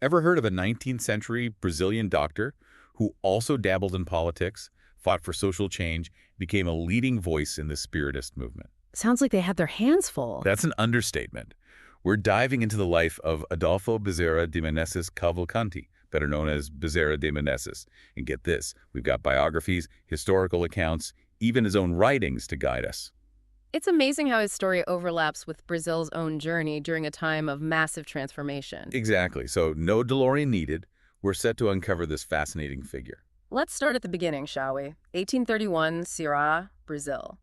Ever heard of a 19th century Brazilian doctor who also dabbled in politics, fought for social change, became a leading voice in the Spiritist movement? Sounds like they had their hands full. That's an understatement. We're diving into the life of Adolfo Bezerra de Menezes Cavalcanti, better known as Bezerra de Menezes. And get this, we've got biographies, historical accounts, even his own writings to guide us. It's amazing how his story overlaps with Brazil's own journey during a time of massive transformation. Exactly. So no DeLorean needed. We're set to uncover this fascinating figure. Let's start at the beginning, shall we? 1831, Ceará, Brazil.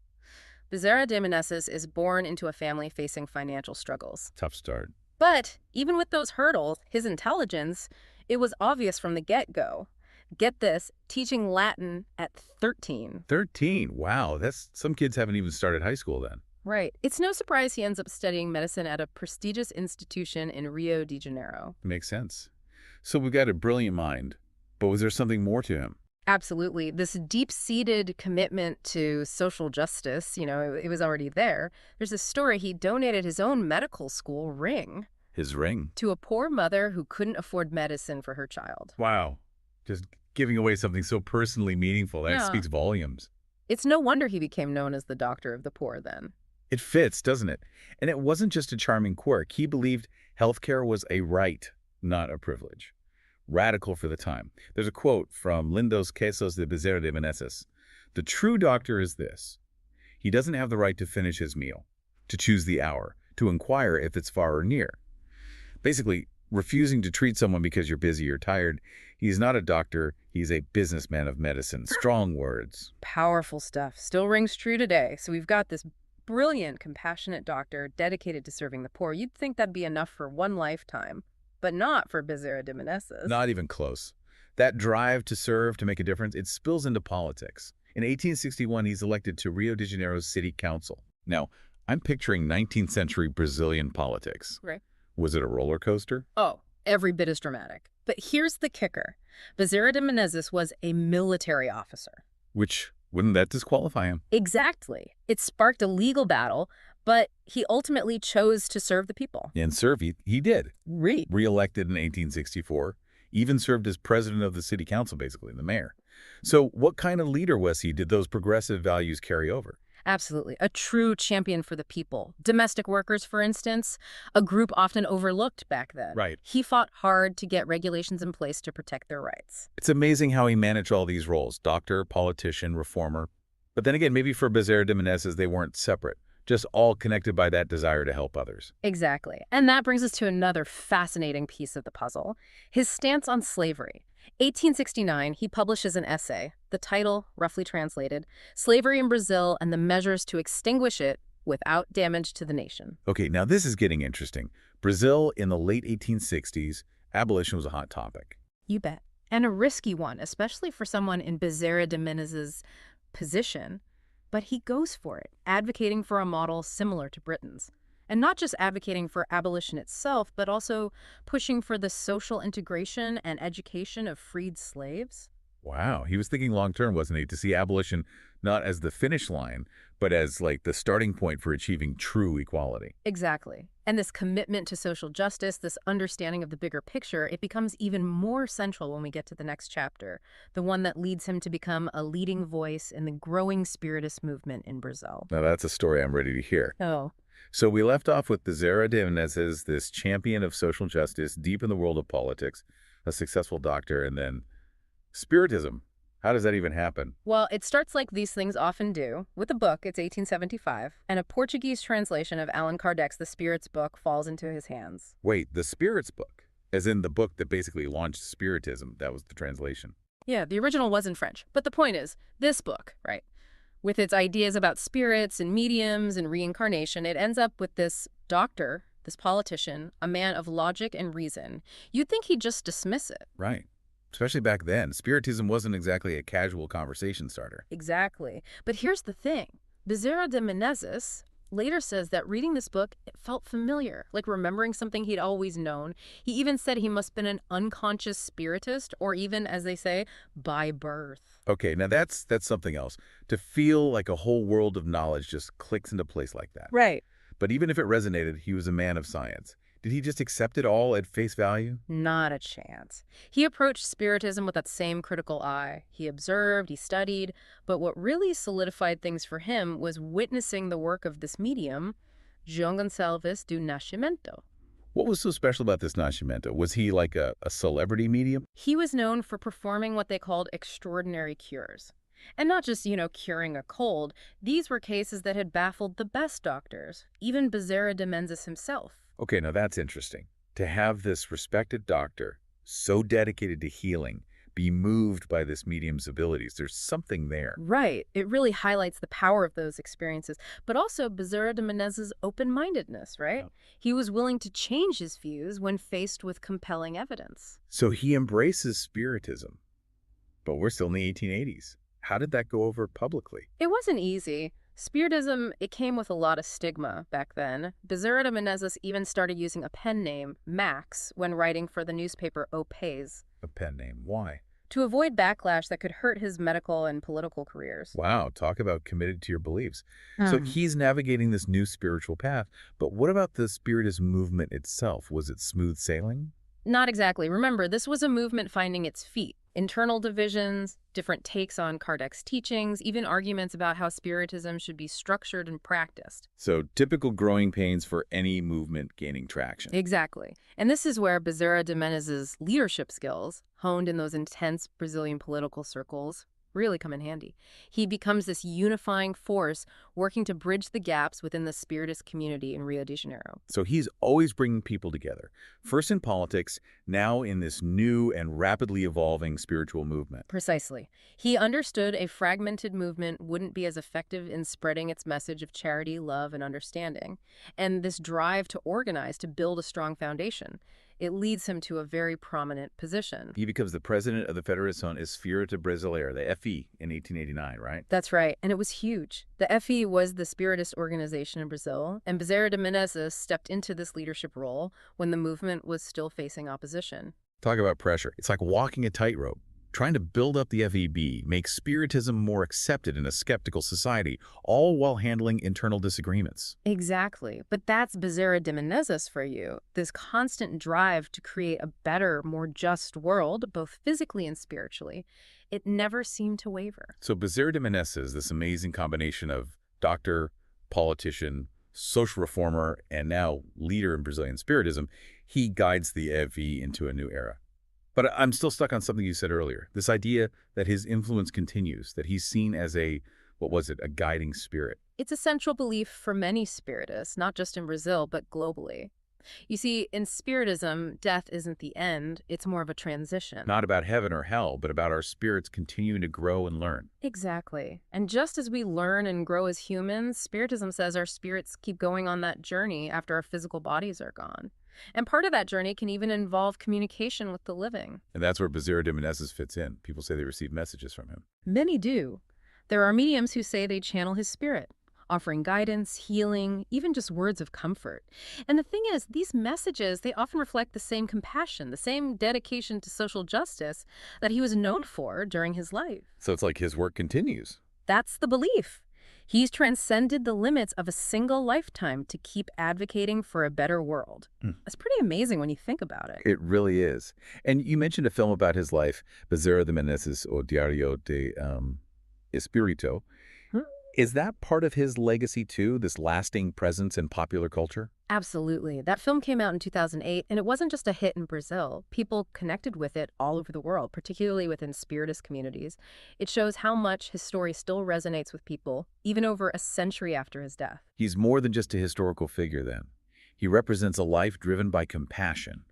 Bezerra de Menezes is born into a family facing financial struggles. Tough start. But even with those hurdles, his intelligence, it was obvious from the get-go. Get this, teaching Latin at 13. 13. Wow. Some kids haven't even started high school then. Right. It's no surprise he ends up studying medicine at a prestigious institution in Rio de Janeiro. Makes sense. So we've got a brilliant mind, but was there something more to him? Absolutely. This deep-seated commitment to social justice, it was already there. There's a story he donated his own medical school ring. His ring? To a poor mother who couldn't afford medicine for her child. Wow. Just giving away something so personally meaningful. That speaks volumes. It's no wonder he became known as the doctor of the poor then. It fits, doesn't it? And it wasn't just a charming quirk. He believed healthcare was a right, not a privilege. Radical for the time. There's a quote from Lindos Quesos de Bezerra de Menezes. The true doctor is this. He doesn't have the right to finish his meal, to choose the hour, to inquire if it's far or near. Basically, refusing to treat someone because you're busy or tired. He's not a doctor. He's a businessman of medicine. Strong words. Powerful stuff. Still rings true today. So we've got this brilliant, compassionate doctor dedicated to serving the poor. You'd think that'd be enough for one lifetime. But not for Bezerra de Menezes. Not even close. That drive to serve, to make a difference, it spills into politics. In 1861, he's elected to Rio de Janeiro's city council. Now, I'm picturing 19th century Brazilian politics. Right. Was it a roller coaster? Oh, every bit as dramatic. But here's the kicker. Bezerra de Menezes was a military officer. Wouldn't that disqualify him? Exactly. It sparked a legal battle, but he ultimately chose to serve the people. And serve, he did. Re-elected in 1864, even served as president of the city council, basically, the mayor. So what kind of leader was he? Did those progressive values carry over? Absolutely. A true champion for the people. Domestic workers, for instance, a group often overlooked back then. Right. He fought hard to get regulations in place to protect their rights. It's amazing how he managed all these roles, doctor, politician, reformer. But then again, maybe for Bezerra de Menezes, they weren't separate, just all connected by that desire to help others. Exactly. And that brings us to another fascinating piece of the puzzle, his stance on slavery. 1869, he publishes an essay, the title, roughly translated, Slavery in Brazil and the Measures to Extinguish It Without Damage to the Nation. Okay, now this is getting interesting. Brazil in the late 1860s, abolition was a hot topic. You bet. And a risky one, especially for someone in Bezerra de Menezes' position. But he goes for it, advocating for a model similar to Britain's. And not just advocating for abolition itself, but also pushing for the social integration and education of freed slaves. Wow, he was thinking long-term, wasn't he? To see abolition not as the finish line, but as like the starting point for achieving true equality. Exactly. And this commitment to social justice, this understanding of the bigger picture, it becomes even more central when we get to the next chapter, the one that leads him to become a leading voice in the growing Spiritist movement in Brazil. Now that's a story I'm ready to hear. Oh. So we left off with Bezerra de Menezes, this champion of social justice, deep in the world of politics, a successful doctor, and then Spiritism. How does that even happen? Well, it starts like these things often do, with a book, it's 1875, and a Portuguese translation of Allan Kardec's The Spirits book falls into his hands. Wait, the Spirits book? As in the book that basically launched Spiritism, that was the translation. Yeah, the original was in French, but the point is, this book, right, with its ideas about spirits and mediums and reincarnation, it ends up with this doctor, this politician, a man of logic and reason. You'd think he'd just dismiss it. Right. Especially back then, Spiritism wasn't exactly a casual conversation starter. Exactly. But here's the thing. Bezerra de Menezes later says that reading this book, it felt familiar, like remembering something he'd always known. He even said he must have been an unconscious spiritist, or even, as they say, by birth. Okay, now that's something else. To feel like a whole world of knowledge just clicks into place like that. Right. But even if it resonated, he was a man of science. Did he just accept it all at face value? Not a chance. He approached Spiritism with that same critical eye. He observed, he studied, but what really solidified things for him was witnessing the work of this medium, João Gonçalves do Nascimento. What was so special about this Nascimento? Was he like a celebrity medium? He was known for performing what they called extraordinary cures. And not just, curing a cold. These were cases that had baffled the best doctors, even Bezerra de Menezes himself. Okay, now that's interesting. To have this respected doctor, so dedicated to healing, be moved by this medium's abilities, there's something there. Right. It really highlights the power of those experiences, but also Bezerra de Menezes' open-mindedness, right? Yeah. He was willing to change his views when faced with compelling evidence. So he embraces Spiritism, but we're still in the 1880s. How did that go over publicly? It wasn't easy. Spiritism, it came with a lot of stigma back then. Bezerra de Menezes even started using a pen name, Max, when writing for the newspaper O País, A pen name. Why? to avoid backlash that could hurt his medical and political careers. Wow, talk about committed to your beliefs. So he's navigating this new spiritual path, but what about the Spiritist movement itself? Was it smooth sailing? Not exactly. Remember, this was a movement finding its feet. Internal divisions, different takes on Kardec's teachings, even arguments about how Spiritism should be structured and practiced. So typical growing pains for any movement gaining traction. Exactly. And this is where Bezerra de Menezes' leadership skills, honed in those intense Brazilian political circles, really come in handy. He becomes this unifying force working to bridge the gaps within the Spiritist community in Rio de Janeiro. So he's always bringing people together, first in politics, now in this new and rapidly evolving spiritual movement. Precisely. He understood a fragmented movement wouldn't be as effective in spreading its message of charity, love, and understanding. And this drive to organize, to build a strong foundation, it leads him to a very prominent position. He becomes the president of the Federação Espírita Brasileira, the FE, in 1889, right? That's right, and it was huge. The FE was the Spiritist organization in Brazil, and Bezerra de Menezes stepped into this leadership role when the movement was still facing opposition. Talk about pressure. It's like walking a tightrope. Trying to build up the FEB, make Spiritism more accepted in a skeptical society, all while handling internal disagreements. Exactly. But that's Bezerra de Menezes for you. This constant drive to create a better, more just world, both physically and spiritually. It never seemed to waver. So Bezerra de Menezes, this amazing combination of doctor, politician, social reformer, and now leader in Brazilian Spiritism, he guides the FE into a new era. But I'm still stuck on something you said earlier, this idea that his influence continues, that he's seen as a guiding spirit. It's a central belief for many Spiritists, not just in Brazil, but globally. You see, in Spiritism, death isn't the end, it's more of a transition. Not about heaven or hell, but about our spirits continuing to grow and learn. Exactly. And just as we learn and grow as humans, Spiritism says our spirits keep going on that journey after our physical bodies are gone. And part of that journey can even involve communication with the living. And that's where Bezerra de Menezes fits in. People say they receive messages from him. Many do. There are mediums who say they channel his spirit, offering guidance, healing, even just words of comfort. And the thing is, these messages, they often reflect the same compassion, the same dedication to social justice that he was known for during his life. So it's like his work continues. That's the belief. He's transcended the limits of a single lifetime to keep advocating for a better world. That's pretty amazing when you think about it. It really is. And you mentioned a film about his life, Bezerra de Menezes, or Diario de Espírito. Is that part of his legacy too, this lasting presence in popular culture? Absolutely. That film came out in 2008, and it wasn't just a hit in Brazil. People connected with it all over the world, particularly within Spiritist communities. It shows how much his story still resonates with people, even over a century after his death. He's more than just a historical figure then. He represents a life driven by compassion,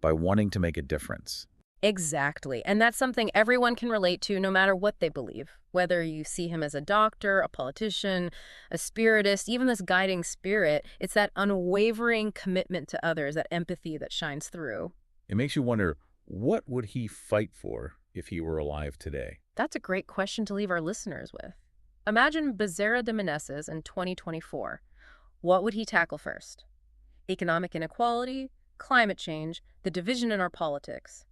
by wanting to make a difference. Exactly. And that's something everyone can relate to no matter what they believe. Whether you see him as a doctor, a politician, a spiritist, even this guiding spirit, it's that unwavering commitment to others, that empathy that shines through. It makes you wonder, what would he fight for if he were alive today? That's a great question to leave our listeners with. Imagine Bezerra de Menezes in 2024. What would he tackle first? Economic inequality, climate change, the division in our politics.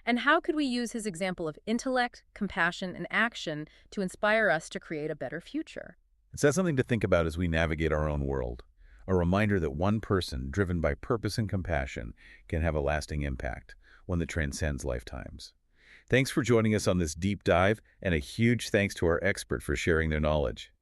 And how could we use his example of intellect, compassion, and action to inspire us to create a better future? It's that's something to think about as we navigate our own world. A reminder that one person, driven by purpose and compassion, can have a lasting impact, one that transcends lifetimes. Thanks for joining us on this deep dive, and a huge thanks to our expert for sharing their knowledge.